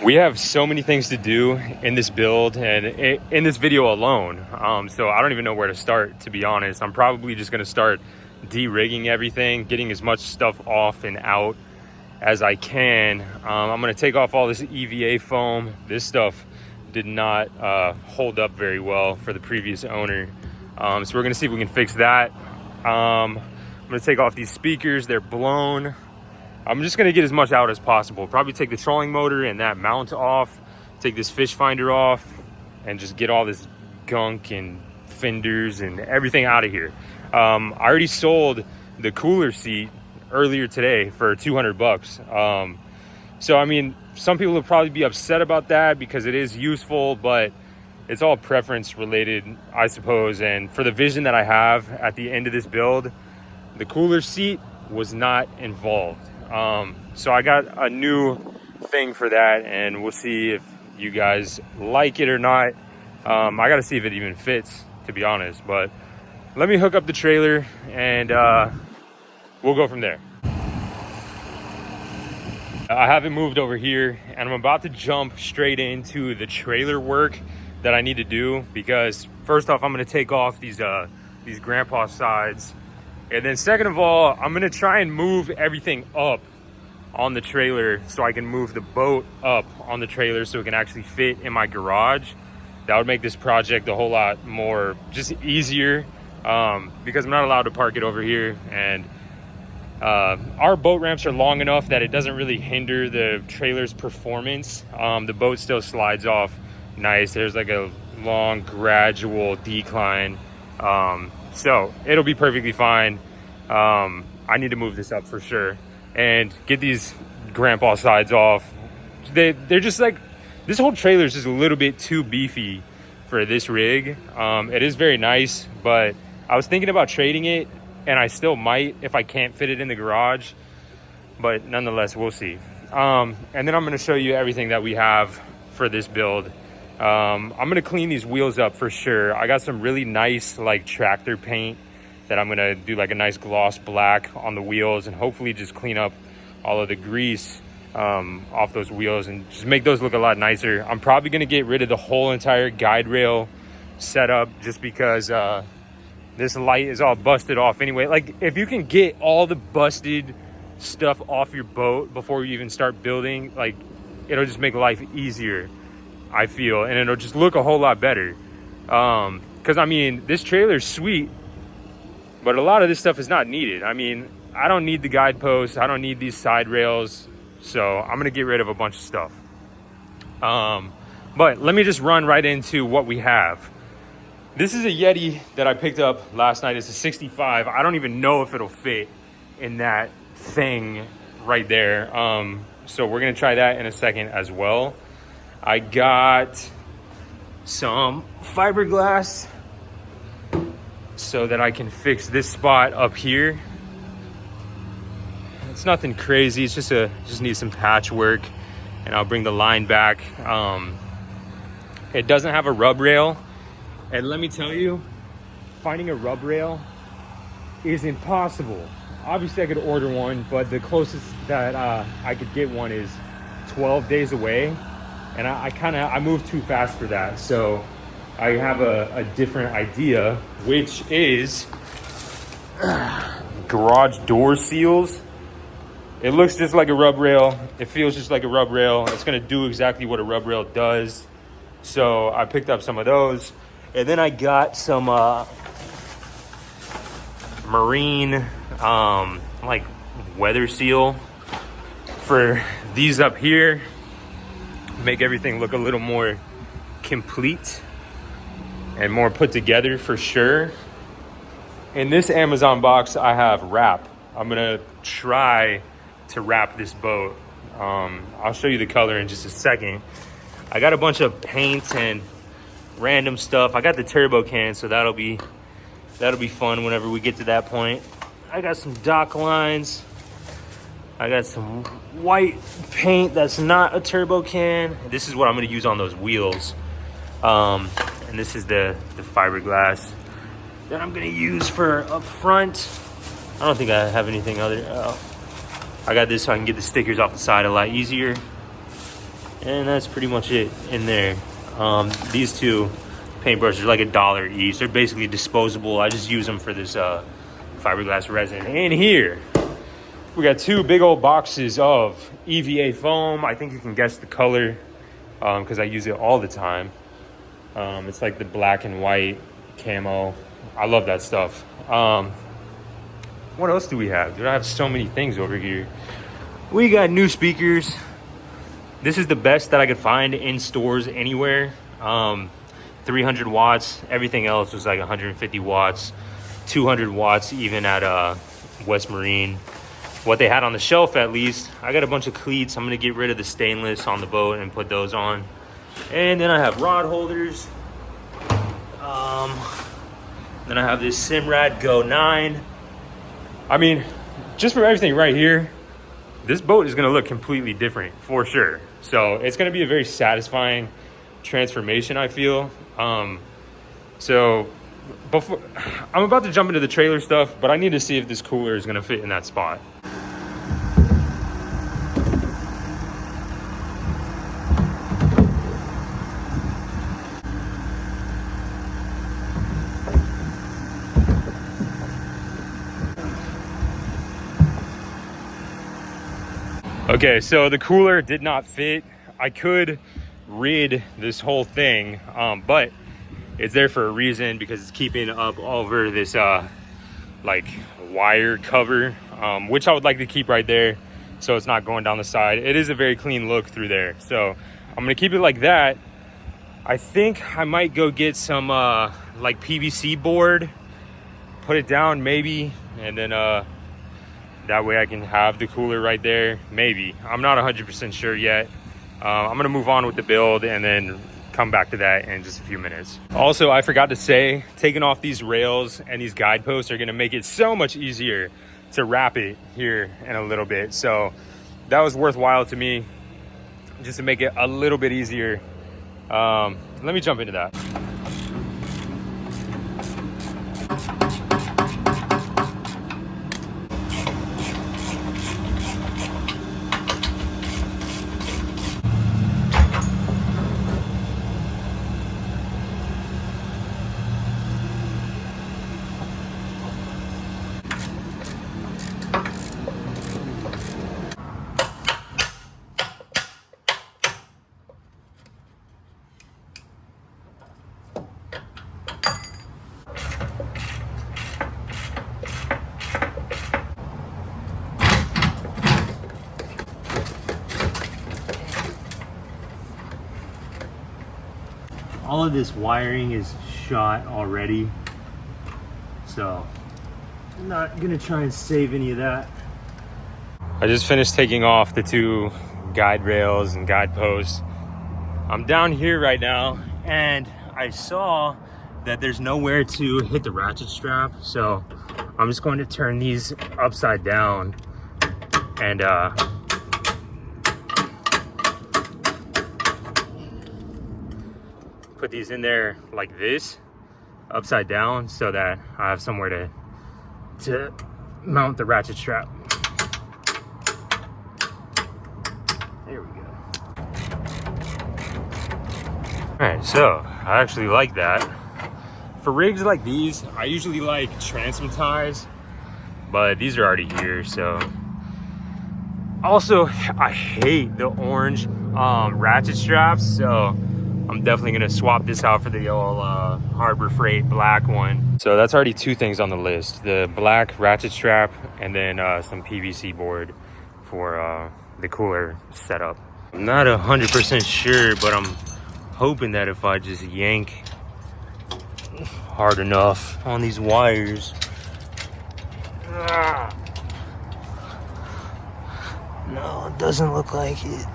We have so many things to do in this build and in this video alone. So I don't even know where to start, to be honest. I'm probably just gonna start de-rigging everything, getting as much stuff off and out as I can. I'm gonna take off all this EVA foam. This stuff did not hold up very well for the previous owner. So we're gonna see if we can fix that. I'm gonna take off these speakers, they're blown. I'm just gonna get as much out as possible. Probably take the trolling motor and that mount off, take this fish finder off, and just get all this gunk and fenders and everything out of here. I already sold the cooler seat earlier today for 200 bucks. So I mean, some people will probably be upset about that because it is useful, but it's all preference related, I suppose. And for the vision that I have at the end of this build, the cooler seat was not involved. So I got a new thing for that, and we'll see if you guys like it or not. I gotta see if it even fits, to be honest, but let me hook up the trailer and we'll go from there. I have it moved over here and I'm about to jump straight into the trailer work that I need to do, because first off, I'm gonna take off these grandpa sides. And then second of all, I'm gonna try and move everything up on the trailer so I can move the boat up on the trailer so it can actually fit in my garage. That would make this project a whole lot more just easier, because I'm not allowed to park it over here. And our boat ramps are long enough that it doesn't really hinder the trailer's performance. The boat still slides off nice. There's like a long gradual decline. So it'll be perfectly fine. I need to move this up for sure and get these grandpa sides off. They're just like, this whole trailer is just a little bit too beefy for this rig. It is very nice, but I was thinking about trading it, and I still might if I can't fit it in the garage, but nonetheless, we'll see. And then I'm gonna show you everything that we have for this build. I'm gonna clean these wheels up for sure. I got some really nice like tractor paint that I'm gonna do like a nice gloss black on the wheels, and hopefully just clean up all of the grease off those wheels and just make those look a lot nicer. I'm probably gonna get rid of the whole entire guide rail setup just because this light is all busted off anyway. Like, if you can get all the busted stuff off your boat before you even start building, like, it'll just make life easier, I feel, and it'll just look a whole lot better. Because I mean, this trailer's sweet, but a lot of this stuff is not needed. I mean, I don't need the guideposts, I don't need these side rails, so I'm gonna get rid of a bunch of stuff. But let me just run right into what we have. This is a Yeti that I picked up last night. It's a 65. I don't even know if it'll fit in that thing right there. So we're gonna try that in a second as well. I got some fiberglass so that I can fix this spot up here. It's nothing crazy. It's just needs some patchwork, and I'll bring the line back. It doesn't have a rub rail, and let me tell you, finding a rub rail is impossible. Obviously I could order one, but the closest that I could get one is 12 days away. And I moved too fast for that. So I have a different idea, which is garage door seals. It looks just like a rub rail. It feels just like a rub rail. It's gonna do exactly what a rub rail does. So I picked up some of those. And then I got some marine like weather seal for these up here. Make everything look a little more complete and more put together for sure. In this Amazon box, I have wrap. I'm gonna try to wrap this boat. I'll show you the color in just a second. I got a bunch of paint and random stuff. I got the turbo can, so that'll be fun whenever we get to that point. I got some dock lines. I got some white paint that's not a turbo can. This is what I'm gonna use on those wheels. And this is the fiberglass that I'm gonna use for up front. I don't think I have anything other. I got this so I can get the stickers off the side a lot easier. And that's pretty much it in there. These two paintbrushes are like $1 each. They're basically disposable. I just use them for this fiberglass resin. And here we got two big old boxes of EVA foam. I think you can guess the color because I use it all the time. It's like the black and white camo. I love that stuff. What else do we have? Dude, I have so many things over here. We got new speakers. This is the best that I could find in stores anywhere. 300 watts. Everything else was like 150 watts, 200 watts even at West Marine. What they had on the shelf, at least. I got a bunch of cleats. I'm gonna get rid of the stainless on the boat and put those on. And then I have rod holders. Then I have this Simrad Go 9. I mean, just for everything right here, this boat is gonna look completely different for sure. So it's gonna be a very satisfying transformation, I feel. So before I'm about to jump into the trailer stuff, but I need to see if this cooler is gonna fit in that spot. Okay, so the cooler did not fit. I could rid this whole thing, but it's there for a reason because it's keeping up over this like wire cover, which I would like to keep right there so it's not going down the side. It is a very clean look through there, so I'm gonna keep it like that. I think I might go get some like PVC board, put it down maybe, and then that way I can have the cooler right there, maybe. I'm not 100% sure yet. I'm gonna move on with the build and then come back to that in just a few minutes. Also, I forgot to say, taking off these rails and these guideposts are gonna make it so much easier to wrap it here in a little bit. So that was worthwhile to me, just to make it a little bit easier. Let me jump into that. All of this wiring is shot already, so I'm not gonna try and save any of that. I just finished taking off the two guide rails and guideposts. I'm down here right now, and I saw that there's nowhere to hit the ratchet strap, so I'm just going to turn these upside down and put these in there like this, upside down, so that I have somewhere to mount the ratchet strap. There we go. All right, so I actually like that. For rigs like these, I usually like transom ties, but these are already here, so. Also, I hate the orange ratchet straps, so I'm definitely gonna swap this out for the old Harbor Freight black one. So that's already two things on the list: the black ratchet strap and then some PVC board for the cooler setup. I'm not 100% sure, but I'm hoping that if I just yank hard enough on these wires, no, it doesn't look like it.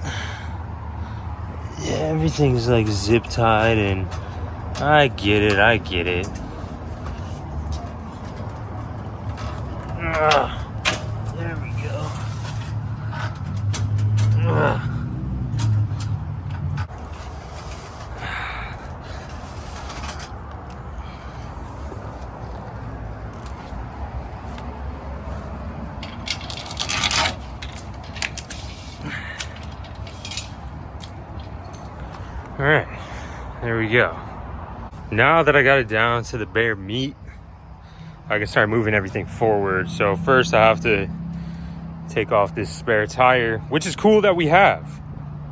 Yeah, everything's like zip tied, and I get it. There we go. All right, there we go. Now that I got it down to the bare meat, I can start moving everything forward. So first I have to take off this spare tire, which is cool that we have.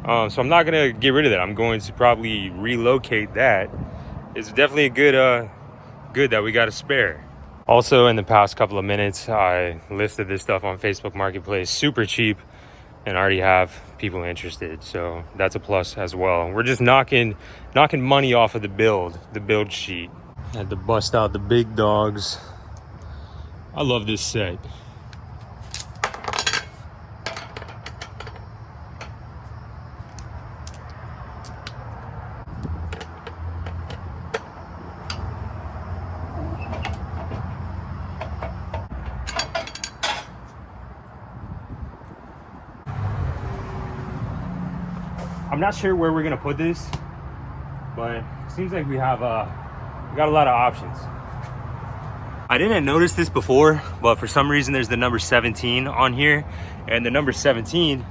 So I'm not gonna get rid of that. I'm going to probably relocate that. It's definitely a good that we got a spare. Also, in the past couple of minutes, I listed this stuff on Facebook Marketplace, super cheap, and I already have people interested. So that's a plus as well. We're just knocking money off of the build sheet. I had to bust out the big dogs. I love this set. I'm not sure where we're gonna put this, but it seems like we got a lot of options. I didn't notice this before, but for some reason there's the number 17 on here, and the number 17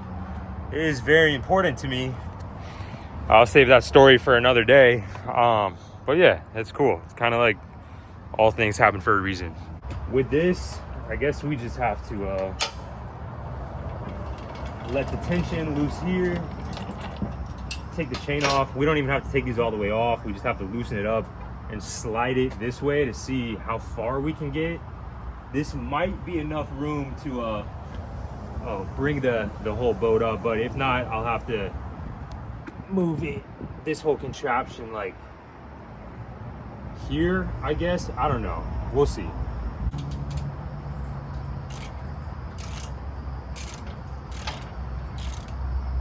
is very important to me. I'll save that story for another day. But yeah, it's cool. It's kind of like all things happen for a reason. With this, I guess we just have to let the tension loose here. Take the chain off. We don't even have to take these all the way off. We just have to loosen it up and slide it this way to see how far we can get. This might be enough room to bring the whole boat up, but if not, I'll have to move it, this whole contraption, like here, I guess. I don't know. We'll see.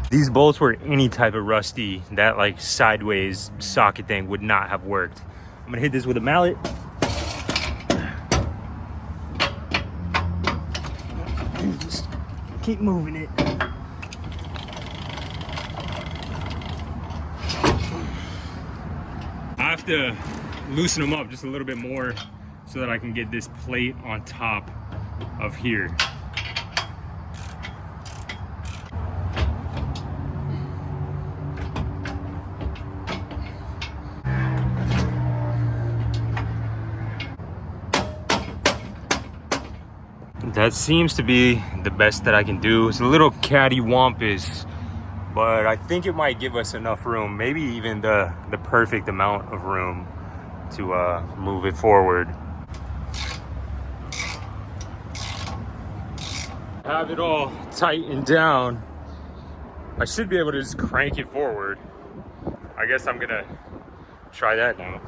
These bolts were any type of rusty. That like sideways socket thing would not have worked. I'm gonna hit this with a mallet. Just keep moving it. I have to loosen them up just a little bit more so that I can get this plate on top of here. That seems to be the best that I can do. It's a little cattywampus, but I think it might give us enough room, maybe even the perfect amount of room to move it forward. Have it all tightened down. I should be able to just crank it forward. I guess I'm gonna try that now.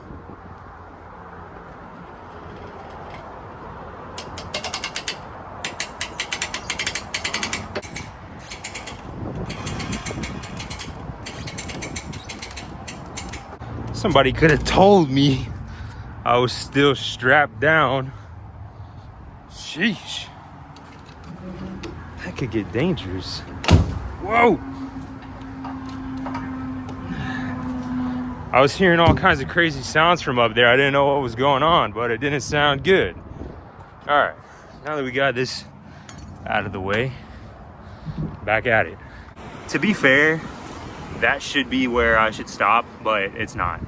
Somebody could have told me I was still strapped down. Sheesh. That could get dangerous. Whoa. I was hearing all kinds of crazy sounds from up there. I didn't know what was going on, but it didn't sound good. All right, now that we got this out of the way, back at it. To be fair, that should be where I should stop, but it's not.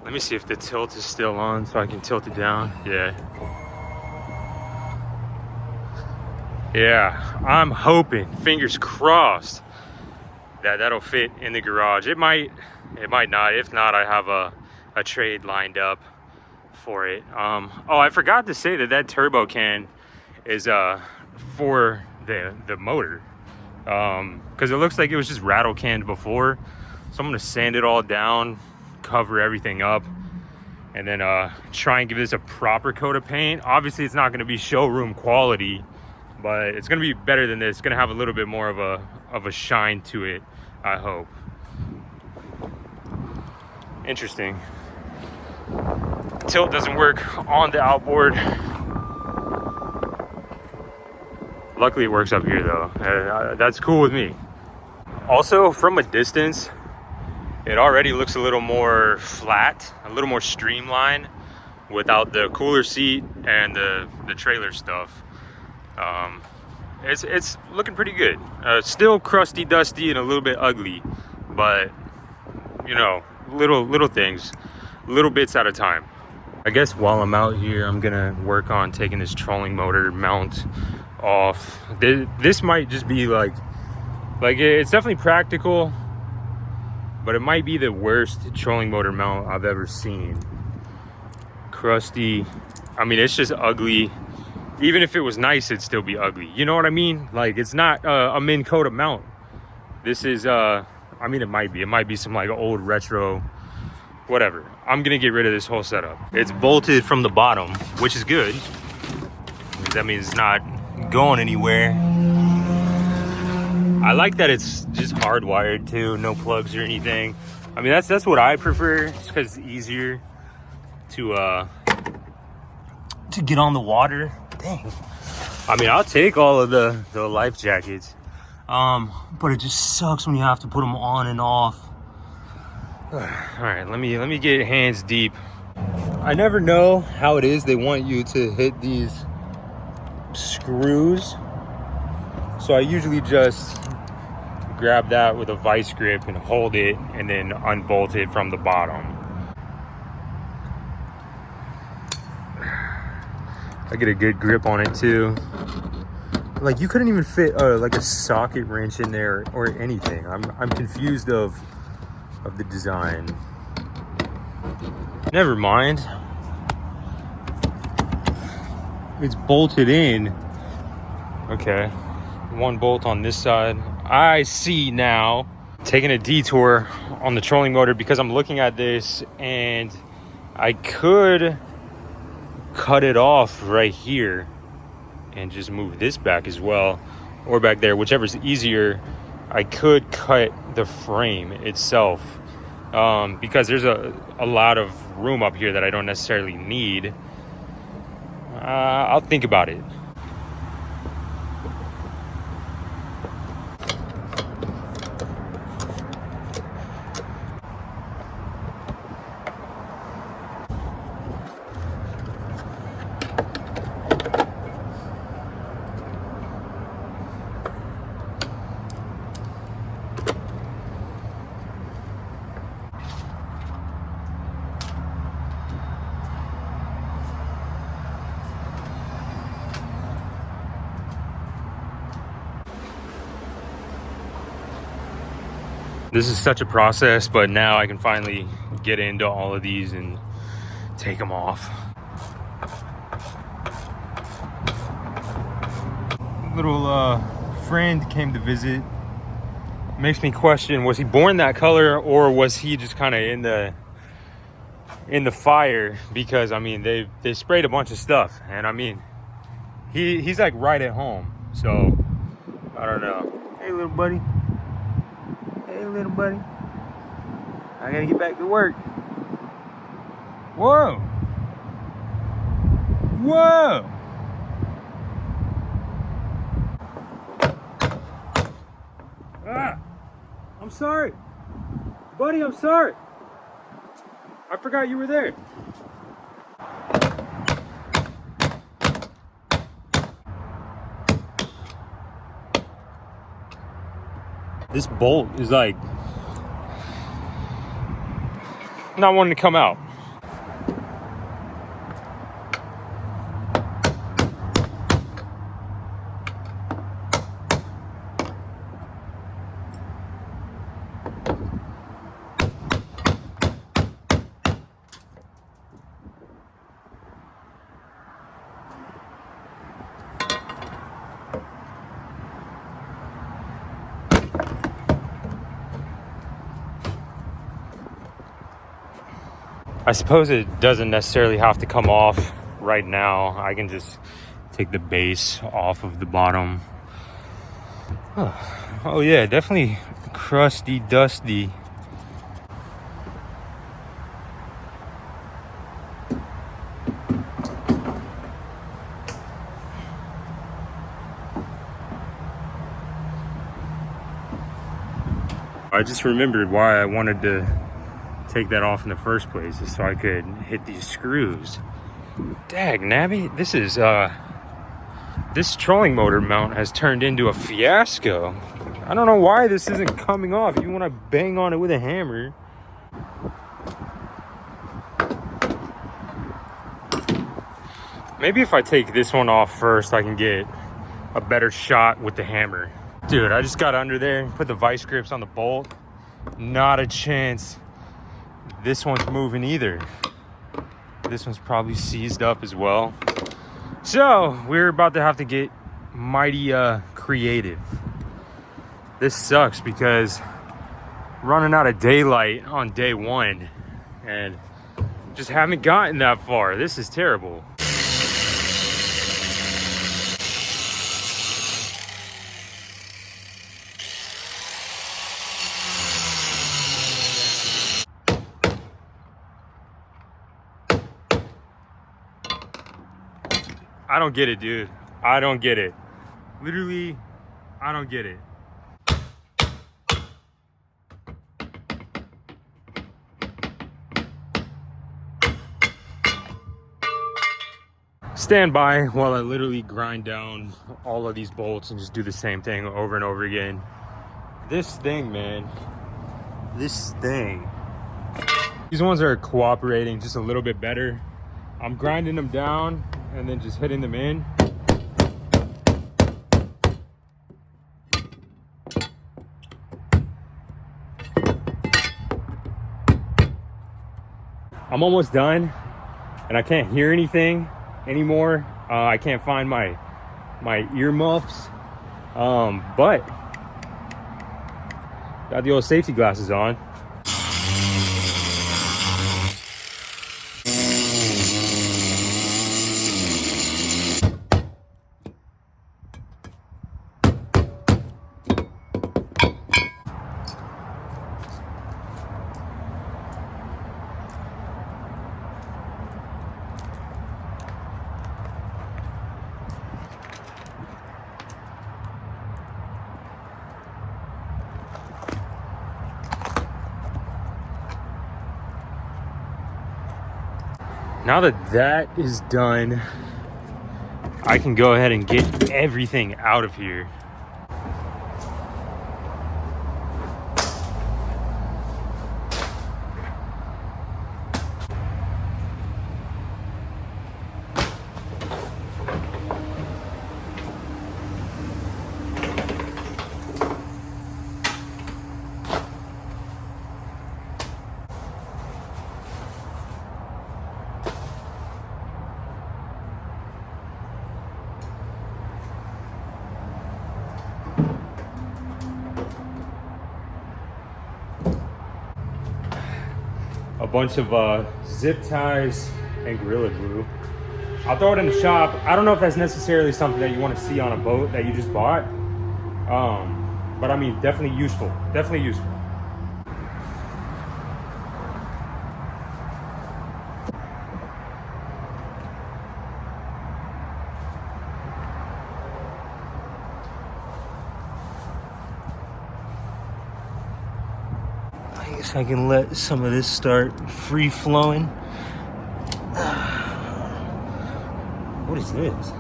Let me see if the tilt is still on so I can tilt it down. Yeah, I'm hoping, fingers crossed, that that'll fit in the garage. It might not. If not, I have a trade lined up for it. Oh, I forgot to say that turbo can is for the motor, because it looks like it was just rattle canned before. So I'm gonna sand it all down, cover everything up, and then try and give this a proper coat of paint. Obviously it's not going to be showroom quality, but it's going to be better than this. It's going to have a little bit more of a shine to it, I hope. Interesting. Tilt doesn't work on the outboard. Luckily it works up here though. That's cool with me. Also, from a distance, it already looks a little more flat, a little more streamlined without the cooler seat and the trailer stuff. it's looking pretty good. Still crusty, dusty, and a little bit ugly, but you know, little things, little bits at a time. I guess while I'm out here, I'm gonna work on taking this trolling motor mount off. This might just be like it's definitely practical, but it might be the worst trolling motor mount I've ever seen. Crusty. I mean, it's just ugly. Even if it was nice, it'd still be ugly. You know what I mean? Like, it's not a Minn Kota mount. This is, I mean, it might be some like old retro, whatever. I'm gonna get rid of this whole setup. It's bolted from the bottom, which is good. That means it's not going anywhere. I like that it's just hardwired too, no plugs or anything. I mean, that's what I prefer, just because it's easier to get on the water. Dang. I mean, I'll take all of the life jackets, but it just sucks when you have to put them on and off. All right, let me get hands deep. I never know how it is they want you to hit these screws, so I usually just grab that with a vice grip and hold it and then unbolt it from the bottom. I get a good grip on it too. Like, you couldn't even fit like a socket wrench in there or anything. I'm confused of the design. Never mind. It's bolted in. Okay, one bolt on this side. I see now. Taking a detour on the trolling motor because I'm looking at this and I could cut it off right here and just move this back as well, or back there, whichever's easier. I could cut the frame itself because there's a lot of room up here that I don't necessarily need. I'll think about it. This is such a process, but now I can finally get into all of these and take them off. Little friend came to visit. Makes me question, was he born that color or was he just kind of in the fire? Because I mean, they sprayed a bunch of stuff, and I mean, he's like right at home, so I don't know. Hey, little buddy. Hey, little buddy. I gotta get back to work. Whoa. Whoa. Ah, I'm sorry. Buddy, I'm sorry. I forgot you were there. This bolt is like not wanting to come out. I suppose it doesn't necessarily have to come off right now. I can just take the base off of the bottom. Oh yeah, definitely crusty, dusty. I just remembered why I wanted to take that off in the first place, is so I could hit these screws. Dag nabbit, this This trolling motor mount has turned into a fiasco. I don't know why this isn't coming off. Even when I bang on it with a hammer. Maybe if I take this one off first, I can get a better shot with the hammer. Dude, I just got under there, put the vice grips on the bolt. Not a chance this one's moving either. This one's probably seized up as well. So we're about to have to get mighty creative. This sucks because running out of daylight on day one and just haven't gotten that far. This is terrible. I don't get it, dude. I don't get it. Literally, I don't get it. Stand by while I literally grind down all of these bolts and just do the same thing over and over again. This thing, man. This thing. These ones are cooperating just a little bit better. I'm grinding them down and then just hitting them in. I'm almost done and I can't hear anything anymore. I can't find my earmuffs, but got the old safety glasses on. Now that that is done, I can go ahead and get everything out of here. A bunch of zip ties and Gorilla Glue. I'll throw it in the shop. I don't know if that's necessarily something that you want to see on a boat that you just bought. But I mean, definitely useful. Definitely useful. I guess I can let some of this start free flowing. What is this?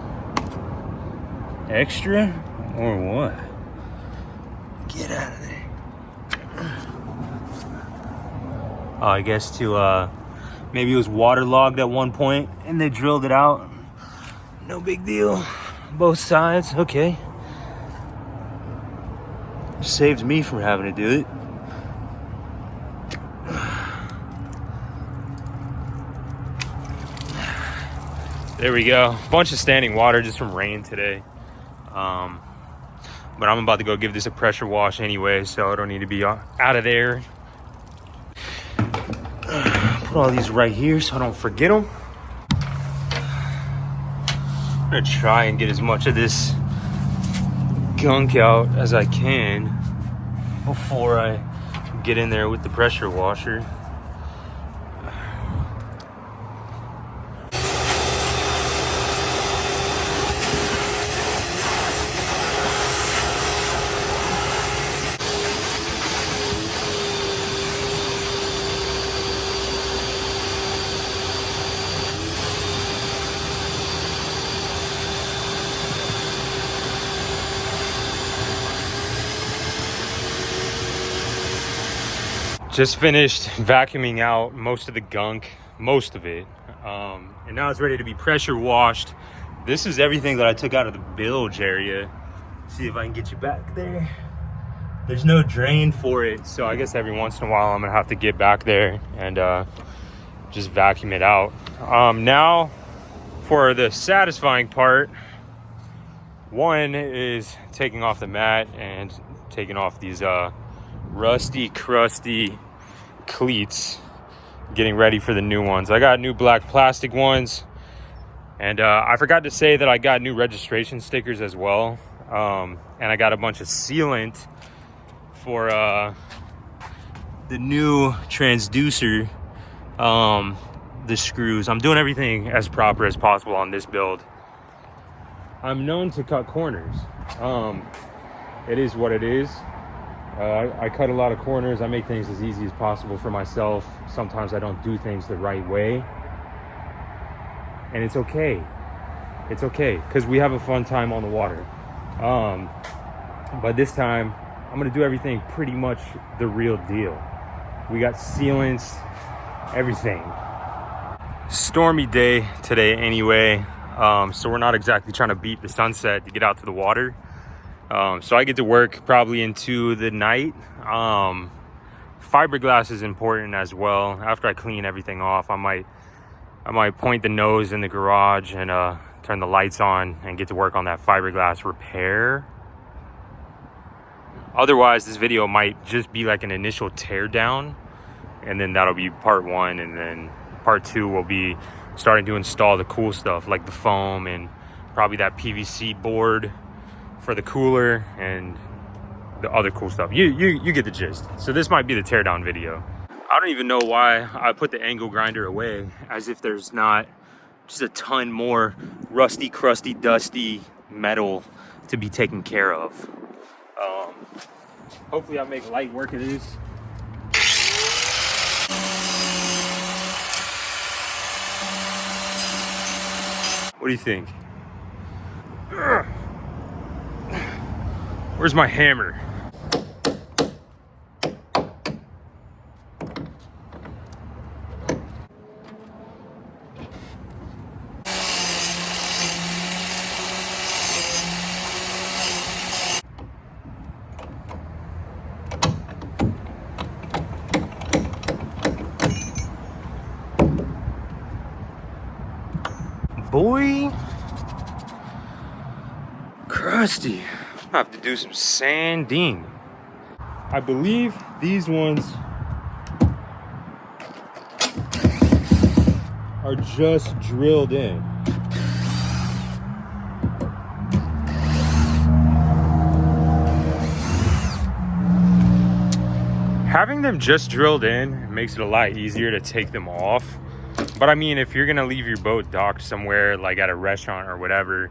Extra or what? Get out of there. Oh, I guess to maybe it was waterlogged at one point and they drilled it out. No big deal. Both sides, okay. Saved me from having to do it. There we go. Bunch of standing water just from rain today. But I'm about to go give this a pressure wash anyway, so I don't need to be out of there. Put all these right here so I don't forget them. I'm gonna try and get as much of this gunk out as I can before I get in there with the pressure washer. Just finished vacuuming out most of the gunk, most of it. And now it's ready to be pressure washed. This is everything that I took out of the bilge area. See if I can get you back there. There's no drain for it, so I guess every once in a while I'm gonna have to get back there and just vacuum it out. Now for the satisfying part, one is taking off the mat and taking off these rusty, crusty cleats, getting ready for the new ones. I got new black plastic ones, and I forgot to say that I got new registration stickers as well, and I got a bunch of sealant for the new transducer, the screws. I'm doing everything as proper as possible on this build. I'm known to cut corners. It is what it is. I cut a lot of corners. I make things as easy as possible for myself. Sometimes I don't do things the right way, and it's okay. It's okay, because we have a fun time on the water. But this time I'm gonna do everything pretty much the real deal. We got sealants, everything. Stormy day today anyway, so we're not exactly trying to beat the sunset to get out to the water. So I get to work probably into the night. Fiberglass is important as well. After I clean everything off, I might point the nose in the garage and turn the lights on and get to work on that fiberglass repair. Otherwise, this video might just be like an initial tear down, and then that'll be part one, and then part two will be starting to install the cool stuff like the foam and probably that PVC board for the cooler and the other cool stuff. You get the gist. So this might be the teardown video. I don't even know why I put the angle grinder away, as if there's not just a ton more rusty, crusty, dusty metal to be taken care of. Hopefully I make light work of this. What do you think? Where's my hammer? Boy, crusty. I have to do some sanding. I believe these ones are just drilled in. Having them just drilled in makes it a lot easier to take them off. But I mean, if you're gonna leave your boat docked somewhere, like at a restaurant or whatever,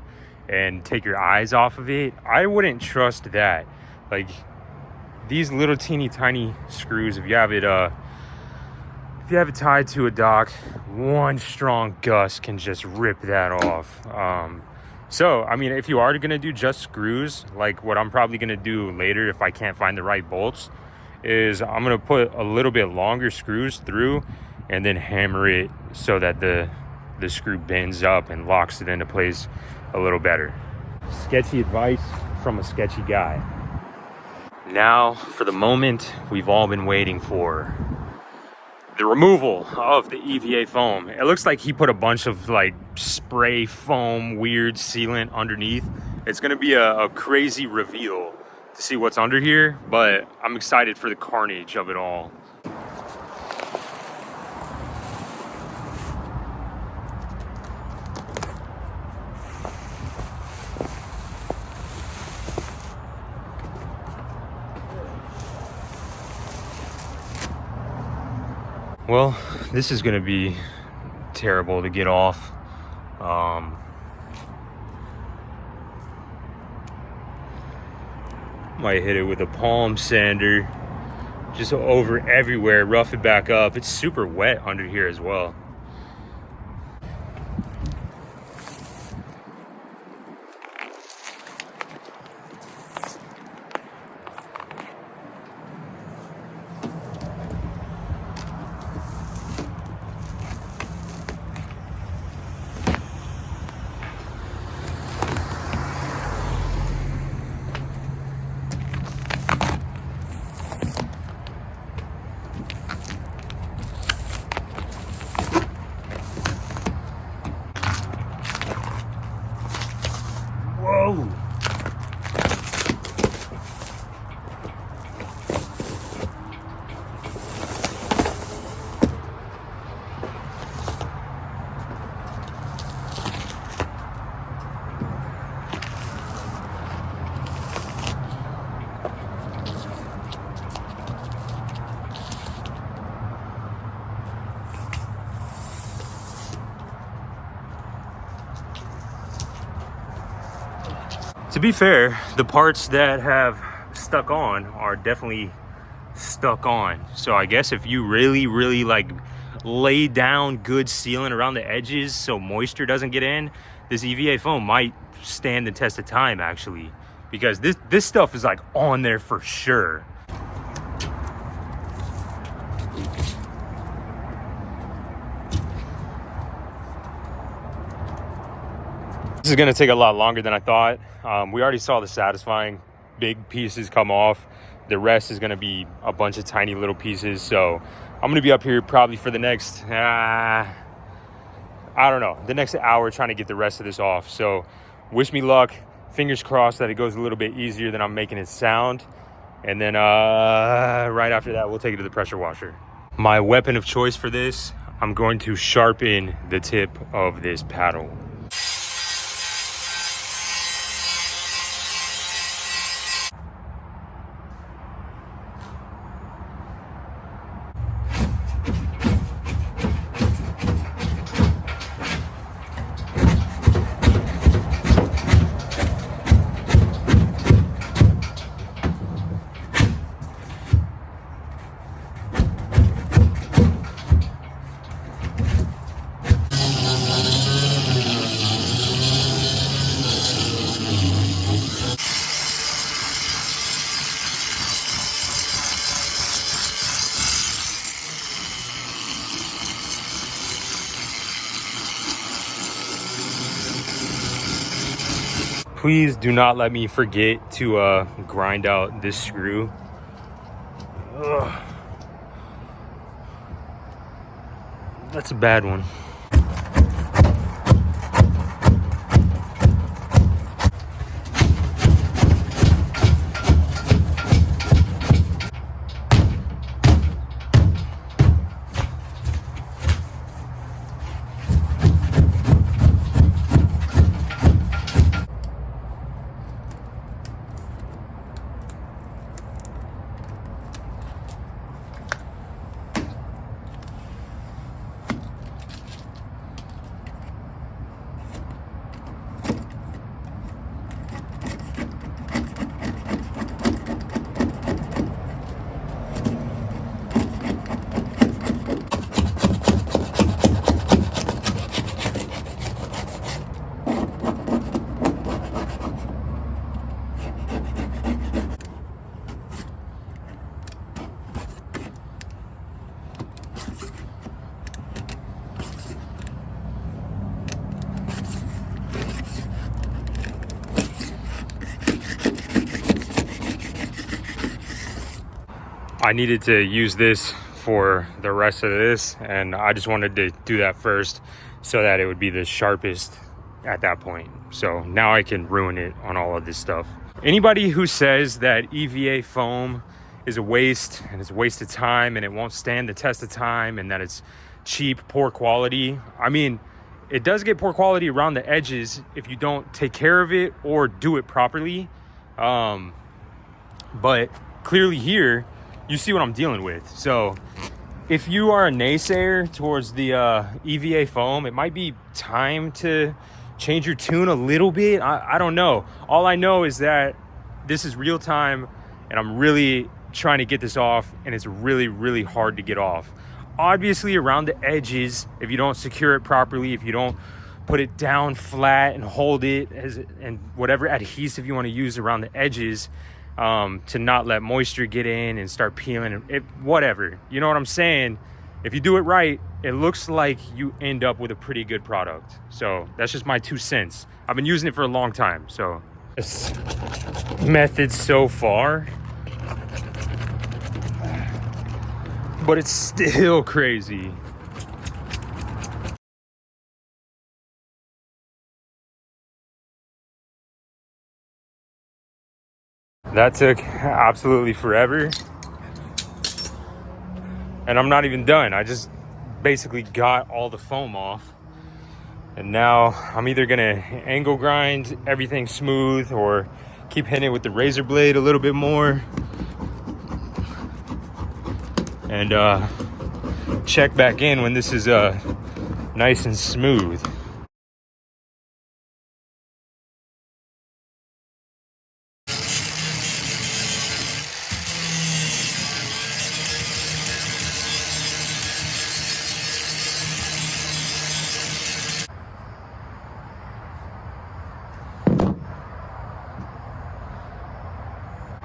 and take your eyes off of it, I wouldn't trust that. Like, these little teeny tiny screws, if you have it tied to a dock, one strong gust can just rip that off. So I mean, if you are gonna do just screws, like what I'm probably gonna do later if I can't find the right bolts, is I'm gonna put a little bit longer screws through and then hammer it so that the screw bends up and locks it into place a little better. Sketchy advice from a sketchy guy. Now for the moment we've all been waiting for. The removal of the EVA foam. It looks like he put a bunch of like spray foam weird sealant underneath. It's gonna be a crazy reveal to see what's under here, but I'm excited for the carnage of it all. Well, this is gonna be terrible to get off. Might hit it with a palm sander, just over everywhere, rough it back up. It's super wet under here as well. To be fair, the parts that have stuck on are definitely stuck on. So I guess if you really like lay down good sealant around the edges so moisture doesn't get in, this EVA foam might stand the test of time actually, because this stuff is like on there for sure. This is going to take a lot longer than I thought. We already saw the satisfying big pieces come off. The rest is going to be a bunch of tiny little pieces. So I'm going to be up here probably for the next, I don't know, the next hour trying to get the rest of this off. So wish me luck. Fingers crossed that it goes a little bit easier than I'm making it sound. And then right after that, we'll take it to the pressure washer. My weapon of choice for this, I'm going to sharpen the tip of this paddle. Please do not let me forget to grind out this screw. Ugh. That's a bad one. I needed to use this for the rest of this, and I just wanted to do that first so that it would be the sharpest at that point. So now I can ruin it on all of this stuff. Anybody who says that EVA foam is a waste and it's a waste of time and it won't stand the test of time and that it's cheap, poor quality, I mean, it does get poor quality around the edges if you don't take care of it or do it properly. But clearly here, you see what I'm dealing with. So if you are a naysayer towards the EVA foam, it might be time to change your tune a little bit. I don't know. All I know is that this is real time and I'm really trying to get this off, and it's really hard to get off. Obviously around the edges, if you don't secure it properly, if you don't put it down flat and hold it and whatever adhesive you want to use around the edges, to not let moisture get in and start peeling it, whatever, you know what I'm saying? If you do it right, it looks like you end up with a pretty good product. So that's just my 2 cents. I've been using it for a long time. So this method so far, but it's still crazy. That took absolutely forever. And I'm not even done. I just basically got all the foam off. And now I'm either gonna angle grind everything smooth or keep hitting it with the razor blade a little bit more. And check back in when this is nice and smooth.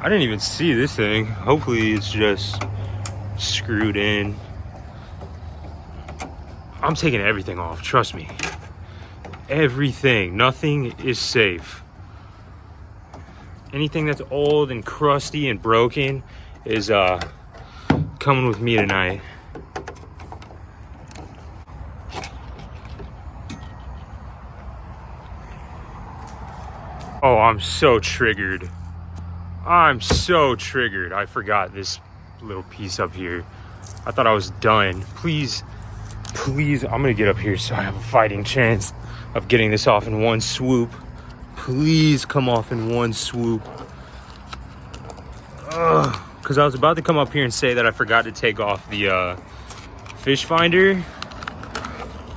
I didn't even see this thing. Hopefully it's just screwed in. I'm taking everything off, trust me. Everything, nothing is safe. Anything that's old and crusty and broken is coming with me tonight. Oh, I'm so triggered. I'm so triggered. I forgot this little piece up here. I thought I was done. Please, please, I'm gonna get up here so I have a fighting chance of getting this off in one swoop. Please come off in one swoop. Because I was about to come up here and say that I forgot to take off the fish finder.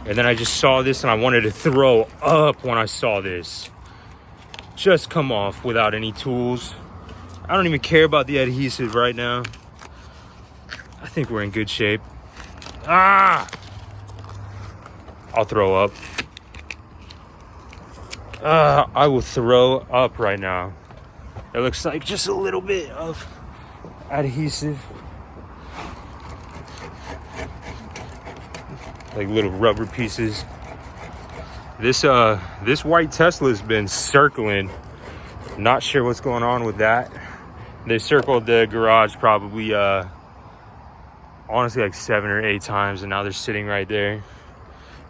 And then I just saw this and I wanted to throw up when I saw this. Just come off without any tools. I don't even care about the adhesive right now. I think we're in good shape. I'll throw up. I will throw up right now. It looks like just a little bit of adhesive. Like little rubber pieces. This white Tesla's been circling. Not sure what's going on with that. They circled the garage probably honestly like 7 or 8 times, and now they're sitting right there.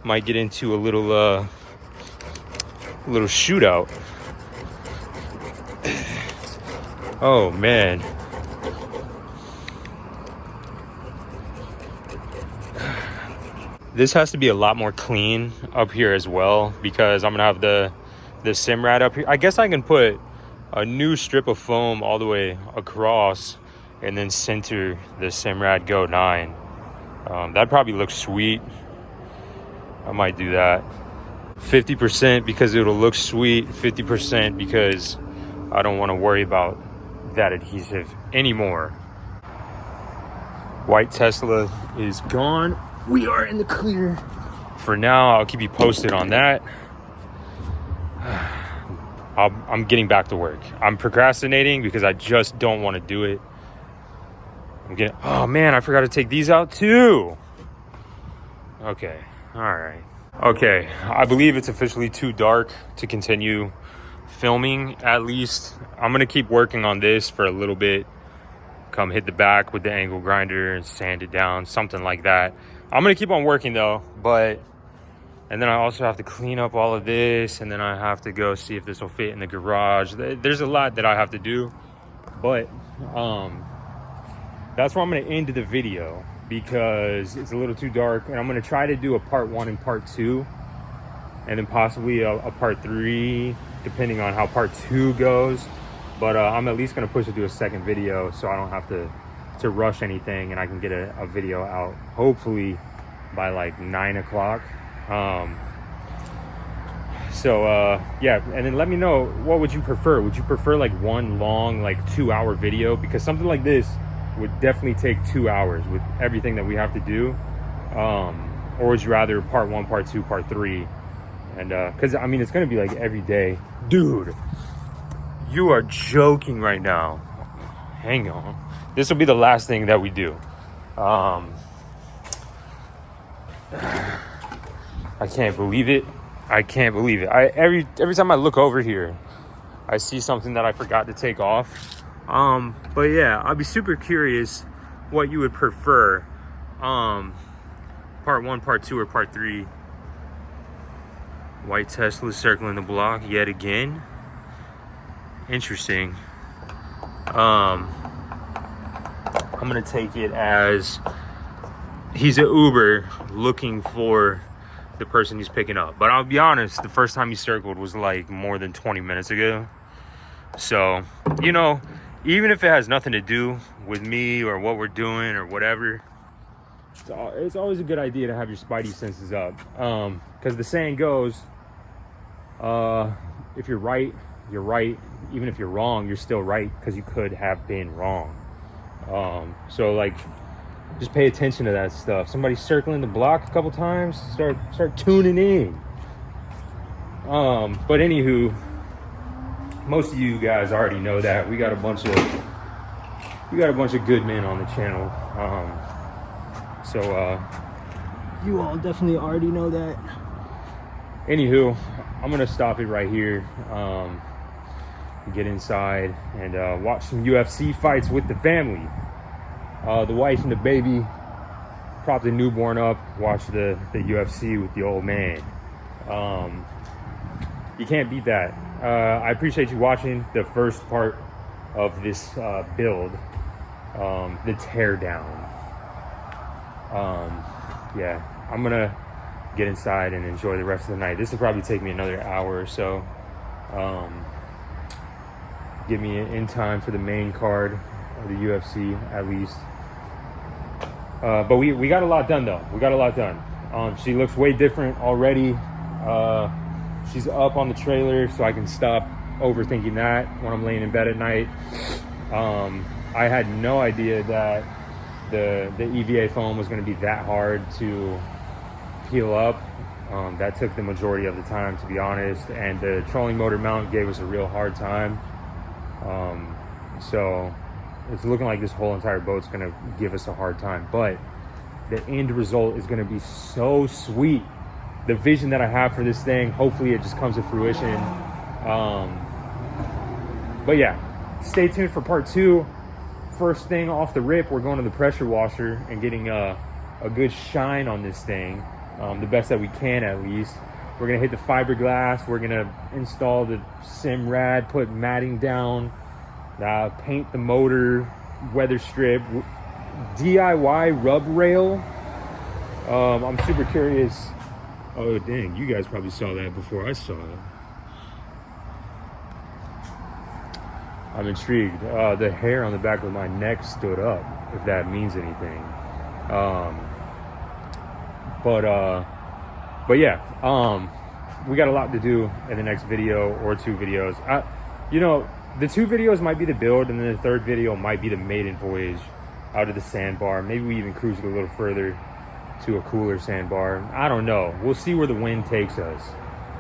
Might get into a little shootout. Oh man. This has to be a lot more clean up here as well, because I'm gonna have the Simrad up here. I guess I can put a new strip of foam all the way across and then center the Simrad Go 9. That probably looks sweet. I might do that. 50% because it'll look sweet, 50% because I don't want to worry about that adhesive anymore. White Tesla is gone. We are in the clear. For now, I'll keep you posted on that. I'm getting back to work. I'm procrastinating because I just don't want to do it. Oh man, I forgot to take these out too. Okay, all right. Okay, I believe it's officially too dark to continue filming, at least. I'm gonna keep working on this for a little bit. Come hit the back with the angle grinder and sand it down, something like that. I'm gonna keep on working though, and then I also have to clean up all of this, and then I have to go see if this will fit in the garage. There's a lot that I have to do, but that's where I'm gonna end the video because it's a little too dark, and I'm gonna try to do a part 1 and part 2, and then possibly a part 3, depending on how part 2 goes. But I'm at least gonna push it to a second video so I don't have to rush anything, and I can get a video out hopefully by like 9 o'clock. Yeah, and then let me know, what would you prefer? Would you prefer like one long like 2-hour video? Because something like this would definitely take 2 hours with everything that we have to do. Or would you rather part 1, part 2, part 3? And because I mean, it's gonna be like every day. Dude, you are joking right now. Hang on. This will be the last thing that we do. I can't believe it. I can't believe it. Every time I look over here, I see something that I forgot to take off. But yeah, I'd be super curious what you would prefer. Part 1, part 2, or part 3. White Tesla circling the block yet again. Interesting. I'm gonna take it as he's an Uber looking for the person he's picking up. But I'll be honest, the first time he circled was like more than 20 minutes ago. So, you know, even if it has nothing to do with me or what we're doing or whatever, it's always a good idea to have your spidey senses up. Because the saying goes, if you're right, you're right. Even if you're wrong, you're still right, because you could have been wrong. So like, just pay attention to that stuff. Somebody circling the block a couple times, start tuning in. But anywho, most of you guys already know that. We got a bunch of good men on the channel. You all definitely already know that. Anywho, I'm gonna stop it right here. Get inside and watch some UFC fights with the family. The wife and the baby, prop the newborn up, watch the UFC with the old man. You can't beat that. I appreciate you watching the first part of this build, the teardown. Yeah, I'm gonna get inside and enjoy the rest of the night. This will probably take me another hour or so. Get me in time for the main card of the UFC at least. But we got a lot done though. We got a lot done. She looks way different already. She's up on the trailer, so I can stop overthinking that when I'm laying in bed at night. I had no idea that the EVA foam was going to be that hard to peel up. That took the majority of the time, to be honest, and the trolling motor mount gave us a real hard time. So it's looking like this whole entire boat's going to give us a hard time, but the end result is going to be so sweet. The vision that I have for this thing, hopefully it just comes to fruition. But yeah, stay tuned for part 2. First thing off the rip, we're going to the pressure washer and getting a good shine on this thing, the best that we can at least. We're gonna hit the fiberglass, we're gonna install the Simrad, put matting down, paint the motor, weather strip, DIY rub rail. I'm super curious. Oh dang, you guys probably saw that before I saw it. I'm intrigued. The hair on the back of my neck stood up, if that means anything. But yeah, we got a lot to do in the next video or 2 videos. You know, the 2 videos might be the build, and then the 3rd video might be the maiden voyage out of the sandbar. Maybe we even cruise it a little further to a cooler sandbar. I don't know. We'll see where the wind takes us.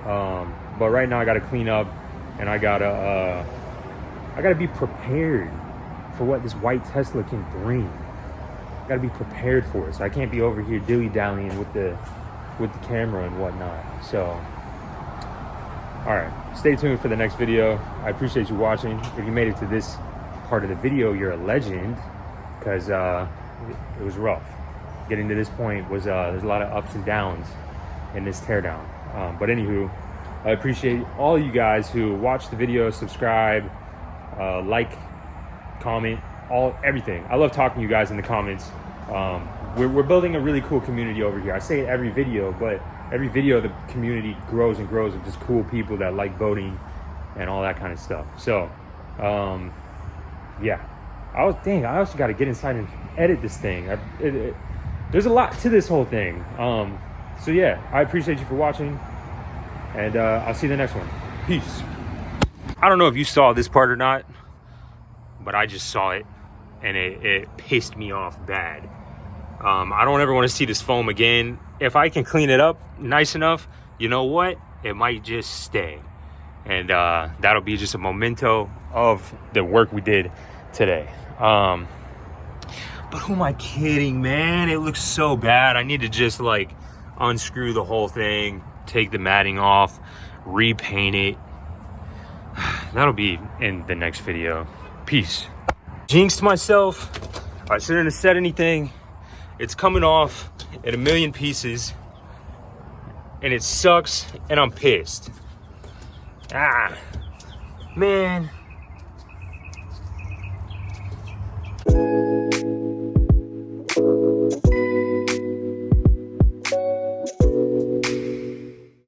But right now I got to clean up, and I gotta be prepared for what this white Tesla can bring. I gotta be prepared for it. So I can't be over here dilly-dallying with the camera and whatnot. So, all right, stay tuned for the next video. I appreciate you watching. If you made it to this part of the video, you're a legend, because it was rough. Getting to this point was there's a lot of ups and downs in this teardown. But anywho, I appreciate all you guys who watch the video, subscribe, like, comment, everything. I love talking to you guys in the comments. We're building a really cool community over here. I say it every video, but every video the community grows and grows of just cool people that like boating and all that kind of stuff. So yeah, I also got to get inside and edit this thing. There's a lot to this whole thing. So yeah, I appreciate you for watching, and I'll see you in the next one. Peace. I don't know if you saw this part or not, but I just saw it, and it pissed me off bad. I don't ever want to see this foam again. If I can clean it up nice enough, you know what? It might just stay. And that'll be just a memento of the work we did today. But who am I kidding, man? It looks so bad. I need to just like unscrew the whole thing, take the matting off, repaint it. That'll be in the next video. Peace. Jinxed myself. I shouldn't have said anything. It's coming off in a million pieces, and it sucks, and I'm pissed. Man.